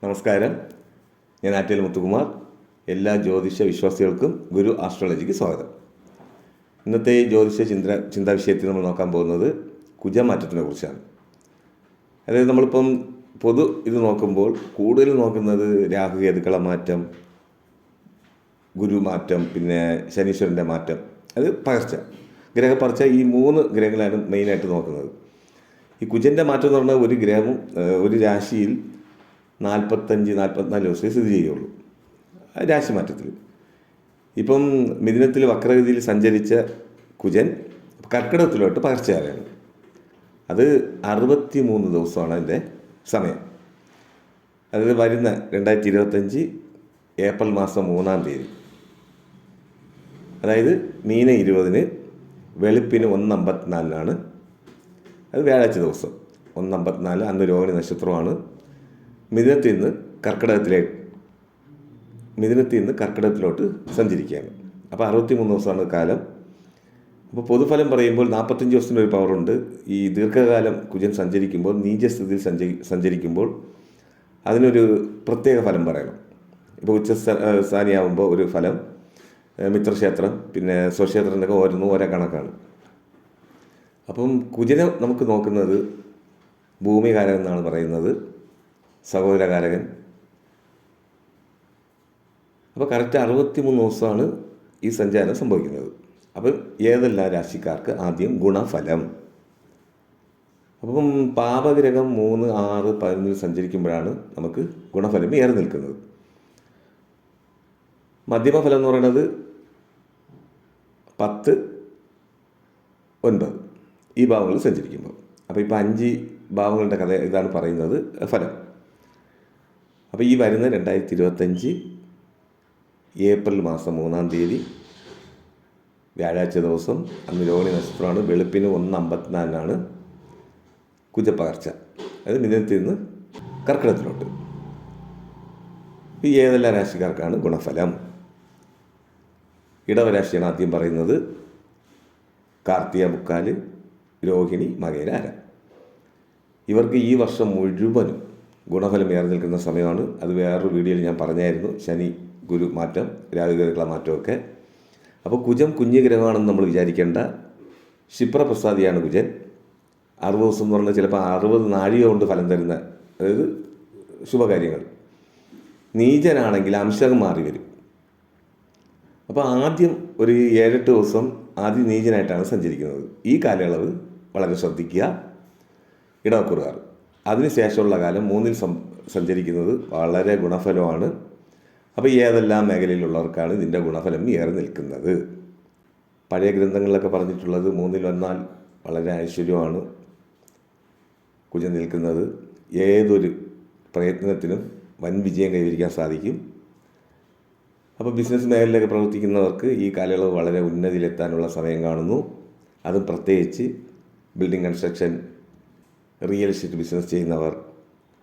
നമസ്കാരം. ഞാൻ ആറ്റിൽ മുത്തുകുമാർ. എല്ലാ ജ്യോതിഷ വിശ്വാസികൾക്കും ഗുരു ആസ്ട്രോളജിക്ക് സ്വാഗതം. ഇന്നത്തെ ജ്യോതിഷ ചിന്താ വിഷയത്തിൽ നമ്മൾ നോക്കാൻ പോകുന്നത് കുജമാറ്റത്തിനെ കുറിച്ചാണ്. അതായത് നമ്മളിപ്പം ഇത് നോക്കുമ്പോൾ കൂടുതൽ നോക്കുന്നത് രാഹുകേതുക്കളെ മാറ്റം, ഗുരുമാറ്റം, പിന്നെ ശനീശ്വരൻ്റെ മാറ്റം, അത് ഗ്രഹപ്പകർച്ച, ഈ 3 ഗ്രഹങ്ങളാണ് മെയിനായിട്ട് നോക്കുന്നത്. ഈ കുജൻ്റെ മാറ്റം എന്ന് പറഞ്ഞാൽ ഒരു ഗ്രഹം ഒരു രാശിയിൽ 45-44 ദിവസമേ സ്ഥിതി ചെയ്യുള്ളൂ. രാശിമാറ്റത്തിൽ ഇപ്പം മിഥുനത്തിൽ വക്രഗതിയിൽ സഞ്ചരിച്ച കുജൻ കർക്കിടകത്തിലോട്ട് പകർച്ചയാവുകയാണ്. അത് 63 ദിവസമാണ് അതിൻ്റെ സമയം. അതായത് വരുന്ന 2025 ഏപ്രിൽ മാസം 3-ാം തീയതി, അതായത് മീന 20-ന് വെളുപ്പിന് 1:54 അത് വ്യാഴാഴ്ച ദിവസം 1:54. അന്ന് രോഹിണി നക്ഷത്രമാണ്. മിഥുനത്തിൽ നിന്ന് കർക്കിടകത്തിലോട്ട് സഞ്ചരിക്കുകയാണ്. അപ്പോൾ 63 ദിവസമാണ് കാലം. അപ്പോൾ പൊതുഫലം പറയുമ്പോൾ 45 ദിവസത്തിൻ്റെ ഒരു പവറുണ്ട്. ഈ ദീർഘകാലം കുജൻ സഞ്ചരിക്കുമ്പോൾ, നീചസ്ഥിതിയിൽ സഞ്ചരിക്കുമ്പോൾ അതിനൊരു പ്രത്യേക ഫലം പറയണം. ഇപ്പോൾ ഉച്ചസ്ഥാനിയാവുമ്പോൾ ഒരു ഫലം, മിത്രക്ഷേത്രം, പിന്നെ സ്വക്ഷേത്രത്തിൻ്റെയൊക്കെ ഓരോ കണക്കാണ്. അപ്പം കുജനെ നമുക്ക് നോക്കുന്നത് ഭൂമികാരകൻ എന്നാണ് പറയുന്നത്, സഹോദരകാരകൻ. അപ്പോൾ കറക്റ്റ് 63 ദിവസമാണ് ഈ സഞ്ചാരം സംഭവിക്കുന്നത്. അപ്പം ഏതെല്ലാം രാശിക്കാർക്ക് ആദ്യം ഗുണഫലം. അപ്പം പാപഗ്രഹം 3, 6, 11 സഞ്ചരിക്കുമ്പോഴാണ് നമുക്ക് ഗുണഫലം ഏറെ നിൽക്കുന്നത്. മധ്യമഫലം എന്ന് പറയുന്നത് 10, 9 ഈ ഭാവങ്ങളിൽ സഞ്ചരിക്കുമ്പോൾ. അപ്പോൾ ഇപ്പോൾ 5 ഭാവങ്ങളുടെ കഥ ഇതാണ് പറയുന്നത് ഫലം. അപ്പോൾ ഈ വരുന്ന 2025 ഏപ്രിൽ മാസം 3-ാം തീയതി വ്യാഴാഴ്ച ദിവസം, അന്ന് രോഹിണി നക്ഷത്രമാണ്. വെളുപ്പിന് 1:54 കുജപ്പകർച്ച, അതായത് മിഥുനത്തിൽ നിന്ന് കർക്കിടകത്തിലോട്ട്. ഈ ഏതെല്ലാം രാശിക്കാർക്കാണ് ഗുണഫലം? ഇടവരാശിയാണ് ആദ്യം പറയുന്നത്. കാർത്തിക, മുക്കാല്, രോഹിണി, മകേര, അര. ഇവർക്ക് ഈ വർഷം മുഴുവനും ഗുണഫലം ഏറെ നിൽക്കുന്ന സമയമാണ്. അത് വേറൊരു വീഡിയോയിൽ ഞാൻ പറഞ്ഞായിരുന്നു, ശനി ഗുരു മാറ്റം, രാഹുകേതുക്കളെ മാറ്റമൊക്കെ. അപ്പോൾ കുജം കുഞ്ഞു ഗ്രഹമാണെന്ന് നമ്മൾ വിചാരിക്കേണ്ട. ക്ഷിപ്രപ്രസാദിയാണ് കുജൻ. 60 ദിവസം എന്ന് പറഞ്ഞാൽ ചിലപ്പോൾ 60 നാഴിക കൊണ്ട് ഫലം തരുന്ന, അതായത് ശുഭകാര്യങ്ങൾ. നീചനാണെങ്കിൽ അംശകം മാറി വരും. അപ്പോൾ ആദ്യം ഒരു 7-8 ദിവസം ആദ്യം നീചനായിട്ടാണ് സഞ്ചരിക്കുന്നത്. ഈ കാലയളവ് വളരെ ശ്രദ്ധിക്കുക ഇടവക്കൂറുകാർ. അതിനുശേഷമുള്ള കാലം 3-ൽ സഞ്ചരിക്കുന്നത് വളരെ ഗുണഫലമാണ്. അപ്പോൾ ഏതെല്ലാം മേഖലയിലുള്ളവർക്കാണ് ഇതിൻ്റെ ഗുണഫലം ഏറെ നിൽക്കുന്നത്? പഴയ ഗ്രന്ഥങ്ങളിലൊക്കെ പറഞ്ഞിട്ടുള്ളത് 3-ൽ വന്നാൽ വളരെ ഐശ്വര്യമാണ് കുജൻ നിൽക്കുന്നത്. ഏതൊരു പ്രയത്നത്തിനും വൻ വിജയം കൈവരിക്കാൻ സാധിക്കും. അപ്പോൾ ബിസിനസ് മേഖലയിലൊക്കെ പ്രവർത്തിക്കുന്നവർക്ക് ഈ കാലയളവ് വളരെ ഉന്നതിയിലെത്താനുള്ള സമയം കാണുന്നു. അതും പ്രത്യേകിച്ച് building construction, real estate business ചെയ്യുന്നവർ,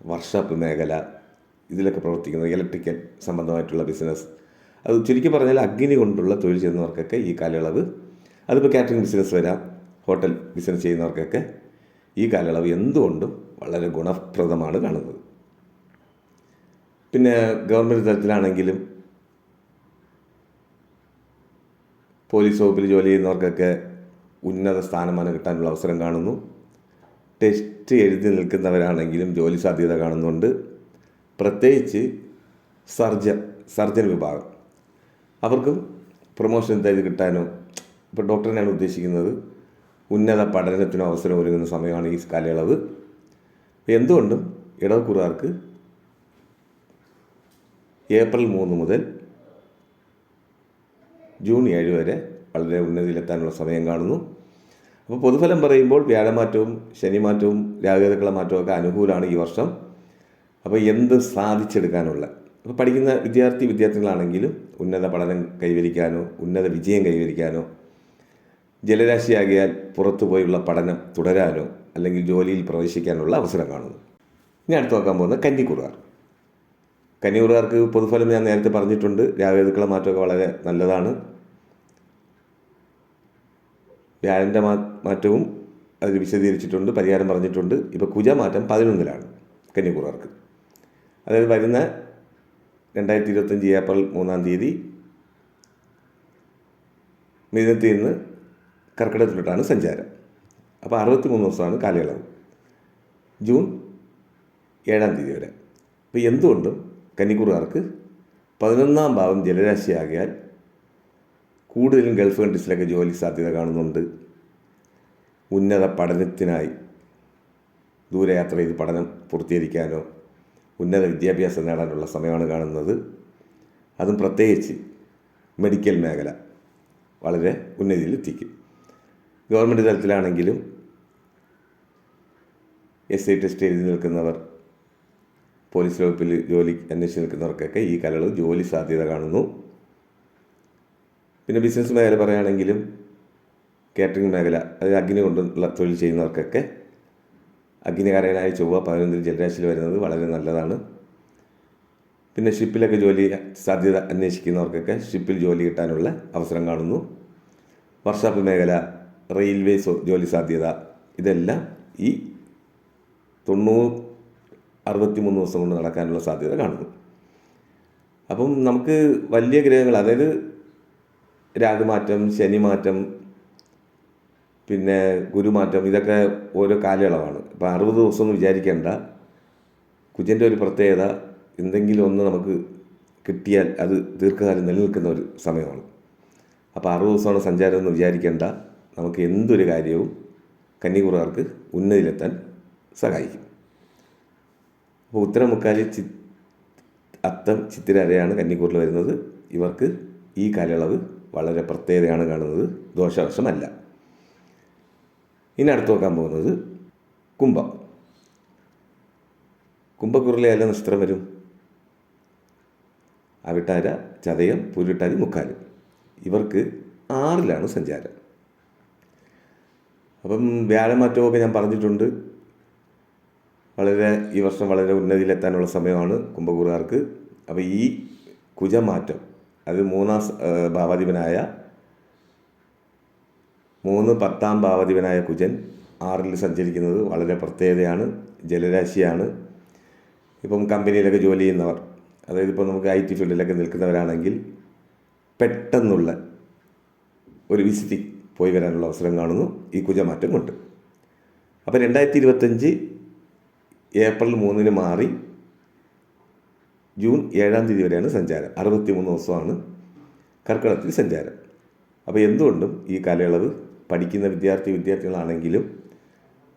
വർക്ക്ഷോപ്പ് മേഖല, ഇതിലൊക്കെ പ്രവർത്തിക്കുന്നവർ, ഇലക്ട്രിക്കൽ സംബന്ധമായിട്ടുള്ള ബിസിനസ്, അത് ചുരുക്കി പറഞ്ഞാൽ അഗ്നി കൊണ്ടുള്ള തൊഴിൽ ചെയ്യുന്നവർക്കൊക്കെ ഈ കാലയളവ്, അതിപ്പോൾ കാറ്ററിംഗ് ബിസിനസ് വരാം, ഹോട്ടൽ ബിസിനസ് ചെയ്യുന്നവർക്കൊക്കെ ഈ കാലയളവ് എന്തുകൊണ്ടും വളരെ ഗുണപ്രദമാണ് കാണുന്നത്. പിന്നെ ഗവൺമെൻറ് തലത്തിലാണെങ്കിലും പോലീസ് വകുപ്പിൽ ജോലി ചെയ്യുന്നവർക്കൊക്കെ ഉന്നത സ്ഥാനമാനം കിട്ടാനുള്ള അവസരം കാണുന്നു. ടെസ്റ്റ് എഴുതി നിൽക്കുന്നവരാണെങ്കിലും ജോലി സാധ്യത കാണുന്നുണ്ട്. പ്രത്യേകിച്ച് സർജൻ വിഭാഗം, അവർക്കും പ്രൊമോഷൻ എന്തായത് കിട്ടാനോ, ഇപ്പോൾ ഡോക്ടറിനാണ് ഉദ്ദേശിക്കുന്നത്, ഉന്നത പഠനത്തിനോ അവസരം ഒരുങ്ങുന്ന സമയമാണ് ഈ കാലയളവ്. എന്തുകൊണ്ടും ഇടവക്കൂറുകാർക്ക് ഏപ്രിൽ 3 മുതൽ ജൂൺ 7 വരെ വളരെ ഉന്നതിയിലെത്താനുള്ള സമയം കാണുന്നു. അപ്പോൾ പൊതുഫലം പറയുമ്പോൾ വ്യാഴമാറ്റവും ശനിമാറ്റവും രാഹുകേതുക്കളെ മാറ്റവും ഒക്കെ അനുകൂലമാണ് ഈ വർഷം. അപ്പോൾ എന്ത് സാധിച്ചെടുക്കാനുള്ള, ഇപ്പോൾ പഠിക്കുന്ന വിദ്യാർത്ഥികളാണെങ്കിലും ഉന്നത പഠനം കൈവരിക്കാനോ ഉന്നത വിജയം കൈവരിക്കാനോ, ജലരാശിയാകിയാൽ പുറത്തു പോയുള്ള പഠനം തുടരാനോ അല്ലെങ്കിൽ ജോലിയിൽ പ്രവേശിക്കാനുള്ള അവസരം കാണുന്നു. ഇനി അടുത്ത് നോക്കാൻ പോകുന്നത് കന്നിക്കൂറുകാർക്ക് പൊതുഫലം ഞാൻ നേരത്തെ പറഞ്ഞിട്ടുണ്ട്. രാഹുകേതുക്കളെ മാറ്റമൊക്കെ വളരെ നല്ലതാണ്. വ്യാഴൻ്റെ മാറ്റവും അതിൽ വിശദീകരിച്ചിട്ടുണ്ട്, പരിഹാരം പറഞ്ഞിട്ടുണ്ട്. ഇപ്പോൾ കുജമാറ്റം 11-ലാണ് കന്നിക്കൂറുകാർക്ക്. അതായത് വരുന്ന 2025 ഏപ്രിൽ 3-ാം തീയതി മിഥുനത്തിൽ നിന്ന് കർക്കിടകത്തിലോട്ടാണ് സഞ്ചാരം. അപ്പോൾ 63 ദിവസമാണ് കാലയളവ്, ജൂൺ 7-ാം തീയതി വരെ. അപ്പോൾ എന്തുകൊണ്ടും കന്നിക്കൂറുകാർക്ക് 11-ാം ഭാവം ജലരാശിയാകിയാൽ കൂടുതലും ഗൾഫ് കൺട്രീസിലൊക്കെ ജോലി സാധ്യത കാണുന്നുണ്ട്. ഉന്നത പഠനത്തിനായി ദൂരയാത്ര ചെയ്ത് പഠനം പൂർത്തീകരിക്കാനോ ഉന്നത വിദ്യാഭ്യാസം നേടാനുള്ള സമയമാണ് കാണുന്നത്. അതും പ്രത്യേകിച്ച് മെഡിക്കൽ മേഖല വളരെ ഉന്നതിയിലെത്തിക്കും. ഗവൺമെൻറ് തലത്തിലാണെങ്കിലും SI ടെസ്റ്റ് എഴുതി നിൽക്കുന്നവർ, പോലീസ് വകുപ്പിൽ ജോലി അന്വേഷിച്ച് നിൽക്കുന്നവർക്കൊക്കെ ഈ കാലയളവ് ജോലി സാധ്യത കാണുന്നു. പിന്നെ ബിസിനസ് മേഖല പറയുകയാണെങ്കിലും കാറ്ററിംഗ് മേഖല, അതായത് അഗ്നി കൊണ്ടുള്ള തൊഴിൽ ചെയ്യുന്നവർക്കൊക്കെ അഗ്നികാരകനായ ചൊവ്വ 11-ൽ ജലരാശിയിൽ വരുന്നത് വളരെ നല്ലതാണ്. പിന്നെ ഷിപ്പിലൊക്കെ ജോലി സാധ്യത അന്വേഷിക്കുന്നവർക്കൊക്കെ ഷിപ്പിൽ ജോലി കിട്ടാനുള്ള അവസരം കാണുന്നു. വർക്ക്ഷോപ്പ് മേഖല, റെയിൽവേസ് ജോലി സാധ്യത, ഇതെല്ലാം ഈ 63 ദിവസം കൊണ്ട് നടക്കാനുള്ള സാധ്യത കാണുന്നു. അപ്പം നമുക്ക് വലിയ ഗ്രഹങ്ങൾ, അതായത് രാഹുമാറ്റം, ശനിമാറ്റം, പിന്നെ ഗുരുമാറ്റം, ഇതൊക്കെ ഓരോ കാലയളവാണ്. ഇപ്പോൾ 60 ദിവസം എന്ന് വിചാരിക്കേണ്ട. കുജൻ്റെ ഒരു പ്രത്യേകത, എന്തെങ്കിലും ഒന്ന് നമുക്ക് കിട്ടിയാൽ അത് ദീർഘകാലം നിലനിൽക്കുന്ന ഒരു സമയമാണ്. അപ്പോൾ 60 ദിവസമാണ് സഞ്ചാരം എന്ന് വിചാരിക്കേണ്ട. നമുക്ക് എന്തൊരു കാര്യവും കന്നിക്കൂറുകാർക്ക് ഉന്നതിയിലെത്താൻ സഹായിക്കും. അപ്പോൾ ഉത്തരം, മുക്കാലി, അത്തം, ചിത്തിര അരയാണ് കന്നിക്കൂറിൽ വരുന്നത്. ഇവർക്ക് ഈ കാലയളവ് വളരെ പ്രത്യേകതയാണ് കാണുന്നത്, ദോഷവശമല്ല. ഇനി അടുത്ത് നോക്കാൻ പോകുന്നത് കുംഭം. കുംഭക്കൂറിലെ എല്ലാ നക്ഷത്രം വരും? അവിട്ടാര, ചതയം, പൂരിട്ടാതി, മുക്കാല്. ഇവർക്ക് 6-ലാണ് സഞ്ചാരം. അപ്പം വ്യാഴമാറ്റമൊക്കെ ഞാൻ പറഞ്ഞിട്ടുണ്ട്. ഈ വർഷം വളരെ ഉന്നതിയിലെത്താനുള്ള സമയമാണ് കുംഭക്കൂറുകാർക്ക്. അപ്പോൾ ഈ കുജമാറ്റം, അത് 3-ാം ഭാവാധിപനായ 10-ാം ഭാവാധിപനായ കുജൻ 6-ൽ സഞ്ചരിക്കുന്നത് വളരെ പ്രത്യേകതയാണ്, ജലരാശിയാണ്. ഇപ്പം കമ്പനിയിലൊക്കെ ജോലി ചെയ്യുന്നവർ, അതായത് ഇപ്പോൾ നമുക്ക് IT ഫീൽഡിലൊക്കെ നിൽക്കുന്നവരാണെങ്കിൽ പെട്ടെന്നുള്ള ഒരു വിസിറ്റിംഗ് പോയി വരാനുള്ള അവസരം കാണുന്നു ഈ കുജമാറ്റം കൊണ്ട്. അപ്പോൾ 2025 ഏപ്രിൽ 3-ന് മാറി ജൂൺ 7-ാം തീയതി വരെയാണ് സഞ്ചാരം. 63 ദിവസമാണ് കർക്കിടകത്തിൽ സഞ്ചാരം. അപ്പോൾ എന്തുകൊണ്ടും ഈ കാലയളവ് പഠിക്കുന്ന വിദ്യാർത്ഥികളാണെങ്കിലും,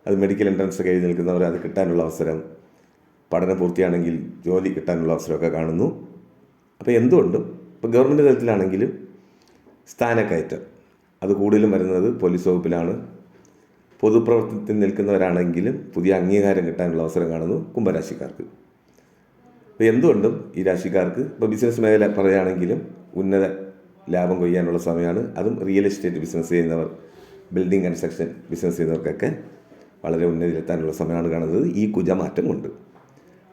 അത് മെഡിക്കൽ എൻട്രൻസ് ഒക്കെ എഴുതി നിൽക്കുന്നവർ അത് കിട്ടാനുള്ള അവസരം, പഠനം പൂർത്തിയാണെങ്കിൽ ജോലി കിട്ടാനുള്ള അവസരമൊക്കെ കാണുന്നു. അപ്പോൾ എന്തുകൊണ്ടും ഇപ്പോൾ ഗവൺമെൻറ് തലത്തിലാണെങ്കിലും സ്ഥാനക്കയറ്റം അത് കൂടുതലും വരുന്നത് പോലീസ് വകുപ്പിലാണ്. പൊതുപ്രവർത്തനത്തിൽ നിൽക്കുന്നവരാണെങ്കിലും പുതിയ അംഗീകാരം കിട്ടാനുള്ള അവസരം കാണുന്നു കുംഭരാശിക്കാർക്ക്. അപ്പോൾ എന്തുകൊണ്ടും ഈ രാശിക്കാർക്ക് ഇപ്പോൾ ബിസിനസ് മേഖല പറയുകയാണെങ്കിലും ഉന്നത ലാഭം കൊയ്യാനുള്ള സമയമാണ്. അതും റിയൽ എസ്റ്റേറ്റ് ബിസിനസ് ചെയ്യുന്നവർ, ബിൽഡിംഗ് കൺസ്ട്രക്ഷൻ ബിസിനസ് ചെയ്യുന്നവർക്കൊക്കെ വളരെ ഉന്നതിയിലെത്താനുള്ള സമയമാണ് കാണുന്നത് ഈ കുജമാറ്റം കൊണ്ട്.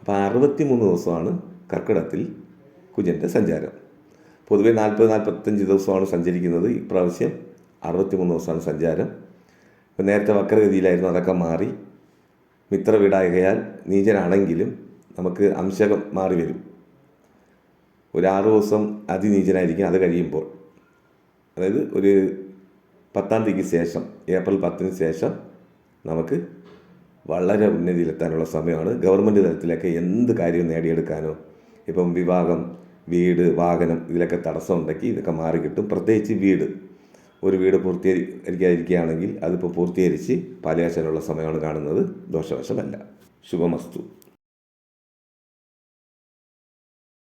അപ്പോൾ 63 ദിവസമാണ് കർക്കിടകത്തിൽ കുജൻ്റെ സഞ്ചാരം. പൊതുവെ 40-45 ദിവസമാണ് സഞ്ചരിക്കുന്നത്. ഇപ്രാവശ്യം 63 ദിവസമാണ് സഞ്ചാരം. ഇപ്പോൾ നേരത്തെ വക്രഗതിയിലായിരുന്നു, അതൊക്കെ മാറി. മിത്രവീടായകയാൽ നീചനാണെങ്കിലും നമുക്ക് അംശകം മാറി വരും. ഒരു 6 ദിവസം അതിനീചനായിരിക്കും. അത് കഴിയുമ്പോൾ, അതായത് ഒരു 10-ാം തീയതിക്ക് ശേഷം, ഏപ്രിൽ 10-ന് ശേഷം നമുക്ക് വളരെ ഉന്നതിയിലെത്താനുള്ള സമയമാണ്. ഗവൺമെൻറ് തലത്തിലൊക്കെ എന്ത് കാര്യവും നേടിയെടുക്കാനോ, ഇപ്പം വിവാഹം, വീട്, വാഹനം, ഇതിലൊക്കെ തടസ്സം ഉണ്ടെങ്കിൽ ഇതൊക്കെ മാറി കിട്ടും. പ്രത്യേകിച്ച് ഒരു വീട് പൂർത്തീകരിക്കാതിരിക്കുകയാണെങ്കിൽ അതിപ്പോൾ പൂർത്തീകരിച്ച് പാലുകാച്ചാനുള്ള സമയമാണ് കാണുന്നത്, ദോഷവശമല്ല. ശുഭമസ്തു.